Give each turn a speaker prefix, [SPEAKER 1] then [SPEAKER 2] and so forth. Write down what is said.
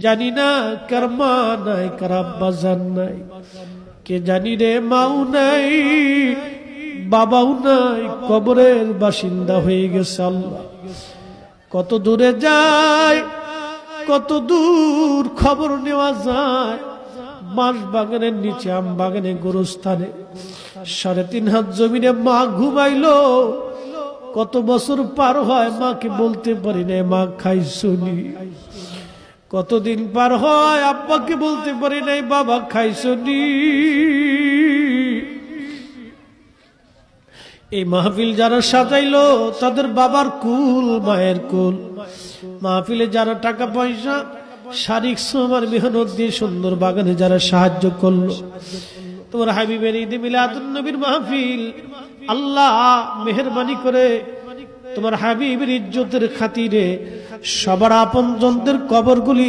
[SPEAKER 1] জানি না কার মা নাই, কার আব্বা জান নাই, কে জানি রে মাও নাই, বাবাও নাই, কবরের বাসিন্দা হয়ে গেছে। আল্লাহ কত দূরে যায়, কত দূর খবর নেওয়া যায়। বাঁশ বাগানের নিচে, আম বাগানে, গোরস্থানে 3.5 হাত জমিনে মা ঘুমাইলো। কত বছর পার হয়, মাকে বলতে পারি না মা খাইছনি। কতদিন পার হয়, আব্বাকে বলতে পারি নাই বাবা খাইছনি। এই মাহফিল যারা সাজাইলো তাদের বাবার কুল, মায়ের কুল। মাহফিলে যারা টাকা পয়সা, শারীরিক শ্রম আর মেহনত দিয়ে সুন্দর বাগানে যারা সাহায্য করলো, তোমার হাবিবের ঈদে মিলাদুন নবীর মাহফিল, আল্লাহ মেহেরবানি করে তোমার হাবিবের ইজ্জতের খাতিরে সবার আপনজনদের কবরগুলি